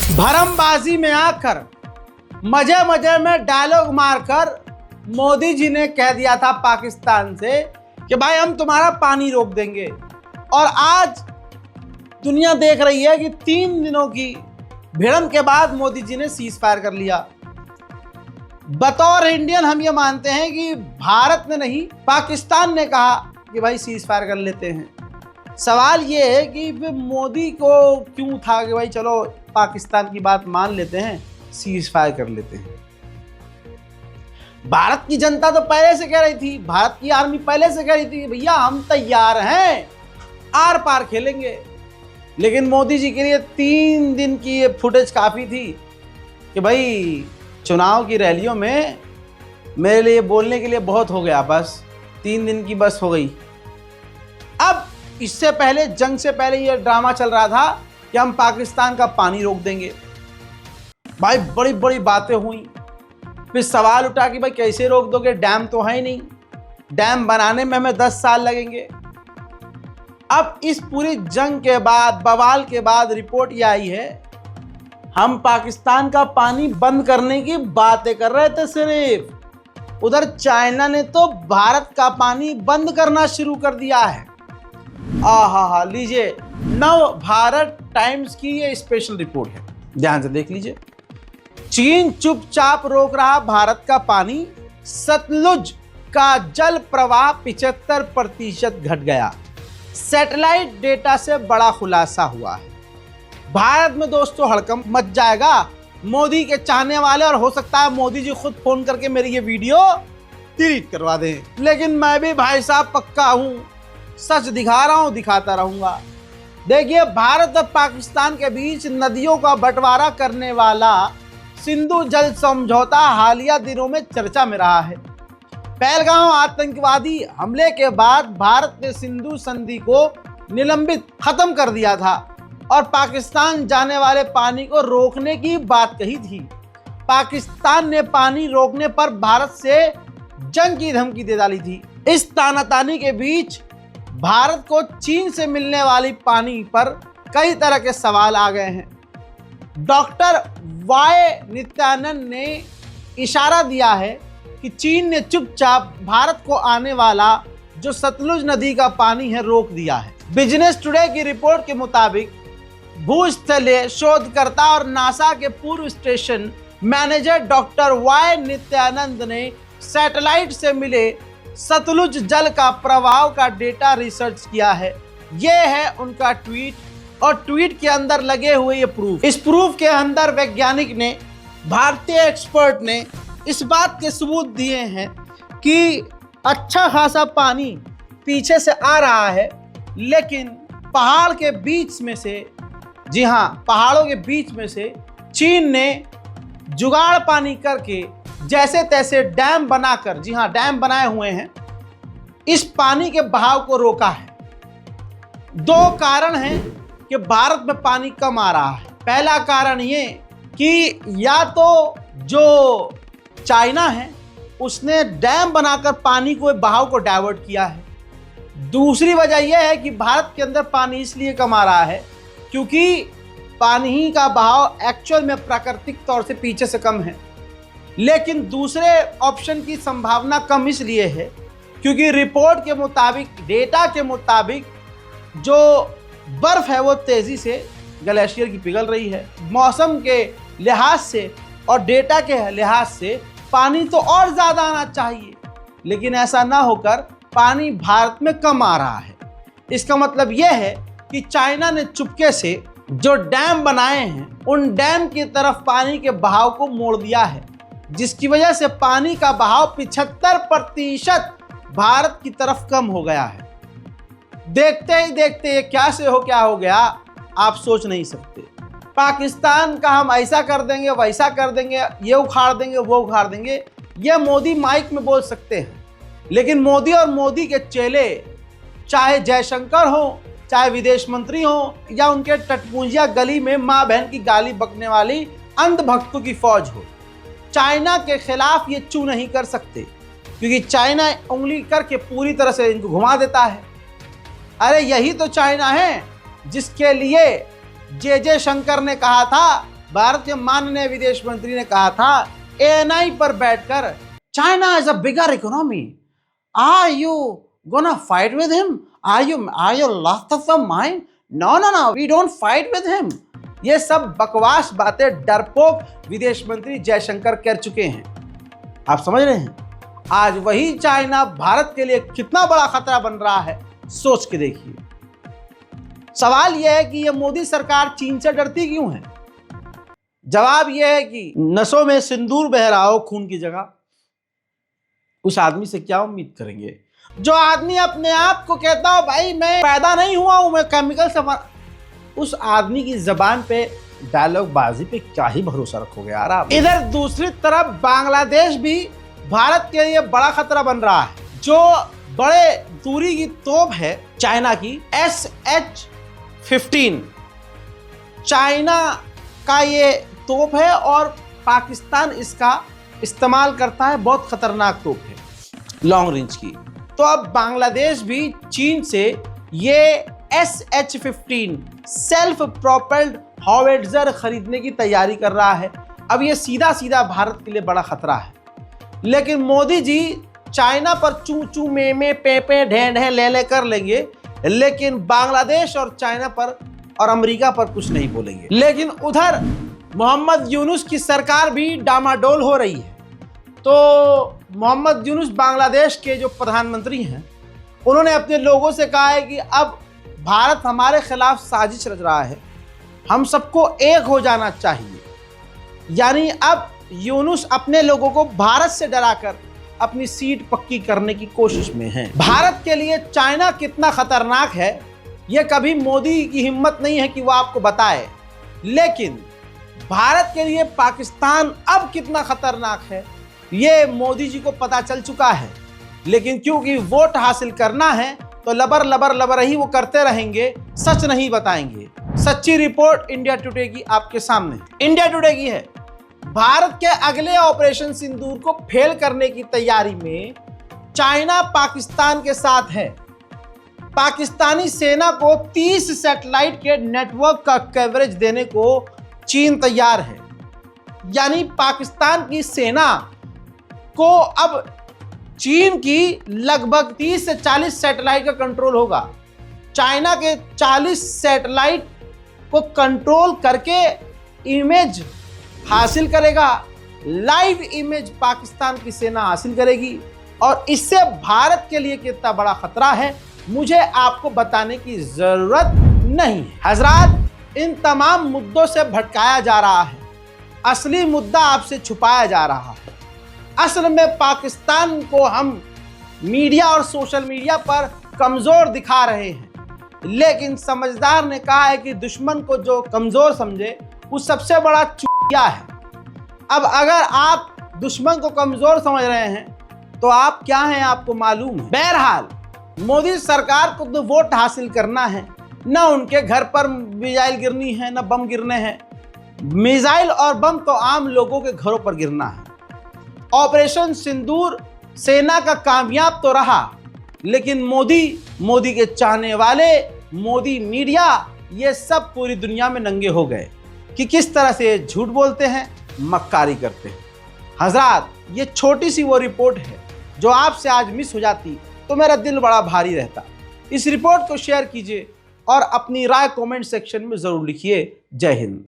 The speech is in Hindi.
भरमबाजी में आकर मजे मजे में डायलॉग मारकर मोदी जी ने कह दिया था पाकिस्तान से कि भाई हम तुम्हारा पानी रोक देंगे। और आज दुनिया देख रही है कि 3 दिनों की भिड़ंत के बाद मोदी जी ने सीज फायर कर लिया। बतौर इंडियन हम ये मानते हैं कि भारत ने नहीं, पाकिस्तान ने कहा कि भाई सीज फायर कर लेते हैं। सवाल ये है कि मोदी को क्यों था कि भाई चलो पाकिस्तान की बात मान लेते हैं, सीज फायर कर लेते हैं। भारत की जनता तो पहले से कह रही थी, भारत की आर्मी पहले से कह रही थी भैया हम तैयार हैं, आर पार खेलेंगे। लेकिन मोदी जी के लिए 3 दिन की ये फुटेज काफ़ी थी कि भाई चुनाव की रैलियों में मेरे लिए बोलने के लिए बहुत हो गया, बस 3 दिन की बस हो गई। अब इससे पहले, जंग से पहले ये ड्रामा चल रहा था कि हम पाकिस्तान का पानी रोक देंगे। भाई बड़ी बड़ी बातें हुई, फिर सवाल उठा कि भाई कैसे रोक दोगे, डैम तो है ही नहीं, डैम बनाने में हमें 10 साल लगेंगे। अब इस पूरी जंग के बाद, बवाल के बाद रिपोर्ट ये आई है हम पाकिस्तान का पानी बंद करने की बातें कर रहे थे सिर्फ, उधर चाइना ने तो भारत का पानी बंद करना शुरू कर दिया है। आहा, लीजिए नव भारत टाइम्स की ये स्पेशल रिपोर्ट है, ध्यान से देख लीजिए। चीन चुपचाप रोक रहा भारत का पानी, सतलुज का जल प्रवाह 75% घट गया, सैटेलाइट डेटा से बड़ा खुलासा हुआ है। भारत में दोस्तों हड़कंप मच जाएगा। मोदी के चाहने वाले, और हो सकता है मोदी जी खुद फोन करके मेरी ये वीडियो डिलीट करवा दें, लेकिन मैं भी भाई साहब पक्का हूं, सच दिखा रहा हूं, दिखाता रहूंगा। देखिए, भारत और पाकिस्तान के बीच नदियों का बंटवारा करने वाला सिंधु जल समझौता हालिया दिनों में चर्चा में रहा है। पहलगाम आतंकवादी हमले के बाद भारत ने सिंधु संधि को निलंबित खत्म कर दिया था और पाकिस्तान जाने वाले पानी को रोकने की बात कही थी। पाकिस्तान ने पानी रोकने पर भारत से जंग की धमकी दे डाली थी। इस तानातानी के बीच भारत को चीन से मिलने वाली पानी पर कई तरह के सवाल आ गए हैं। डॉक्टर वाई नित्यानंद ने इशारा दिया है कि चीन ने चुपचाप भारत को आने वाला जो सतलुज नदी का पानी है रोक दिया है। बिजनेस टुडे की रिपोर्ट के मुताबिक भूस्थलीय शोधकर्ता और नासा के पूर्व station manager doctor Y Nityanand ने सैटेलाइट से मिले सतलुज जल का प्रवाह का डेटा रिसर्च किया है। यह है उनका ट्वीट, और ट्वीट के अंदर लगे हुए ये प्रूफ। इस प्रूफ के अंदर वैज्ञानिक ने, भारतीय एक्सपर्ट ने इस बात के सबूत दिए हैं कि अच्छा खासा पानी पीछे से आ रहा है, लेकिन पहाड़ के बीच में से, जी हाँ, पहाड़ों के बीच में से चीन ने जुगाड़ पानी करके जैसे तैसे डैम बनाकर, जी हाँ डैम बनाए हुए हैं, इस पानी के बहाव को रोका है। 2 कारण हैं कि भारत में पानी कम आ रहा है। पहला कारण ये कि या तो जो चाइना है उसने डैम बनाकर पानी को, बहाव को डाइवर्ट किया है। दूसरी वजह यह है कि भारत के अंदर पानी इसलिए कम आ रहा है क्योंकि पानी का बहाव एक्चुअल में प्राकृतिक तौर से पीछे से कम है। लेकिन दूसरे ऑप्शन की संभावना कम इसलिए है क्योंकि रिपोर्ट के मुताबिक, डेटा के मुताबिक जो बर्फ है वो तेजी से ग्लेशियर की पिघल रही है। मौसम के लिहाज से और डेटा के लिहाज से पानी तो और ज़्यादा आना चाहिए, लेकिन ऐसा ना होकर पानी भारत में कम आ रहा है। इसका मतलब यह है कि चाइना ने चुपके से जो डैम बनाए हैं उन डैम की तरफ पानी के बहाव को मोड़ दिया है, जिसकी वजह से पानी का बहाव 75% भारत की तरफ कम हो गया है। देखते ही देखते ये क्या से हो क्या हो गया, आप सोच नहीं सकते। पाकिस्तान का हम ऐसा कर देंगे, वैसा कर देंगे, ये उखाड़ देंगे, वो उखाड़ देंगे, ये मोदी माइक में बोल सकते हैं, लेकिन मोदी और मोदी के चेले, चाहे जयशंकर हो, चाहे विदेश मंत्री हो, या उनके टटपूंजिया गली में माँ बहन की गाली बकने वाली अंधभक्तों की फौज हो, चाइना के खिलाफ ये चू नहीं कर सकते, क्योंकि चाइना उंगली करके पूरी तरह से इनको घुमा देता है। अरे यही तो चाइना है जिसके लिए जे शंकर ने कहा था भारत के माननीय विदेश मंत्री ने कहा था ANI पर बैठकर, China is a bigger economy, are you gonna fight with him, are you lost of the mind, no no no we don't fight with him. ये सब बकवास बातें डरपोक विदेश मंत्री जयशंकर कर चुके हैं। आप समझ रहे हैं आज वही चाइना भारत के लिए कितना बड़ा खतरा बन रहा है, सोच के देखिए। सवाल यह है कि यह मोदी सरकार चीन से डरती क्यों है? जवाब यह है कि नसों में सिंदूर बह रहा हो खून की जगह, उस आदमी से क्या उम्मीद करेंगे? जो आदमी अपने आप को कहता हो भाई मैं पैदा नहीं हुआ हूं, मैं केमिकल से उस आदमी की जबान पे डायलॉग बाजी पे क्या ही भरोसा रखोगे यार आप। इधर दूसरी तरफ बांग्लादेश भी भारत के लिए बड़ा खतरा बन रहा है। जो बड़े दूरी की तोप है चाइना की SH-15, चाइना का ये तोप है और पाकिस्तान इसका इस्तेमाल करता है। बहुत खतरनाक तोप है लॉन्ग रेंज की। तो अब बांग्लादेश भी चीन से ये SH-15 सेल्फ प्रोपेल्ड हॉविट्जर खरीदने की तैयारी कर रहा है। अब ये सीधा सीधा भारत के लिए बड़ा खतरा है। लेकिन मोदी जी चाइना पर चू चू में पे ढे ढे ले कर लेंगे, लेकिन बांग्लादेश और चाइना पर और अमेरिका पर कुछ नहीं बोलेंगे। लेकिन उधर मोहम्मद यूनुस की सरकार भी डामाडोल हो रही है। तो मोहम्मद यूनुस बांग्लादेश के जो प्रधानमंत्री हैं, उन्होंने अपने लोगों से कहा है कि अब भारत हमारे खिलाफ साजिश रच रहा है, हम सबको एक हो जाना चाहिए। यानी अब यूनुस अपने लोगों को भारत से डराकर अपनी सीट पक्की करने की कोशिश में है। भारत के लिए चाइना कितना खतरनाक है यह कभी मोदी की हिम्मत नहीं है कि वो आपको बताए, लेकिन भारत के लिए पाकिस्तान अब कितना खतरनाक है ये मोदी जी को पता चल चुका है। लेकिन क्योंकि वोट हासिल करना है तो लबर ही वो करते रहेंगे, सच नहीं बताएंगे। सच्ची रिपोर्ट इंडिया टुडे की आपके सामने। इंडिया टुडे की है, भारत के अगले ऑपरेशन सिंदूर को फेल करने की तैयारी में चाइना पाकिस्तान के साथ है। पाकिस्तानी सेना को 30 सैटेलाइट के नेटवर्क का कवरेज देने को चीन तैयार है। यानी पाकिस्तान की सेना को अब चीन की लगभग 30 से 40 सैटेलाइट का कंट्रोल होगा। चाइना के 40 सैटेलाइट को कंट्रोल करके इमेज हासिल करेगा, लाइव इमेज पाकिस्तान की सेना हासिल करेगी। और इससे भारत के लिए कितना बड़ा खतरा है मुझे आपको बताने की जरूरत नहीं है। हजरात, इन तमाम मुद्दों से भटकाया जा रहा है, असली मुद्दा आपसे छुपाया जा रहा है। असल में पाकिस्तान को हम मीडिया और सोशल मीडिया पर कमजोर दिखा रहे हैं, लेकिन समझदार ने कहा है कि दुश्मन को जो कमजोर समझे वो सबसे बड़ा चूतिया है। अब अगर आप दुश्मन को कमजोर समझ रहे हैं तो आप क्या हैं आपको मालूम है। बहरहाल मोदी सरकार को तो वोट हासिल करना है, न उनके घर पर मिसाइल गिरनी है न बम गिरने हैं। मिसाइल और बम तो आम लोगों के घरों पर गिरना है। ऑपरेशन सिंदूर सेना का कामयाब तो रहा, लेकिन मोदी के चाहने वाले, मोदी मीडिया, ये सब पूरी दुनिया में नंगे हो गए कि किस तरह से झूठ बोलते हैं, मक्कारी करते हैं। हजरात, ये छोटी सी वो रिपोर्ट है जो आपसे आज मिस हो जाती तो मेरा दिल बड़ा भारी रहता। इस रिपोर्ट को शेयर कीजिए और अपनी राय कमेंट सेक्शन में जरूर लिखिए। जय हिंद।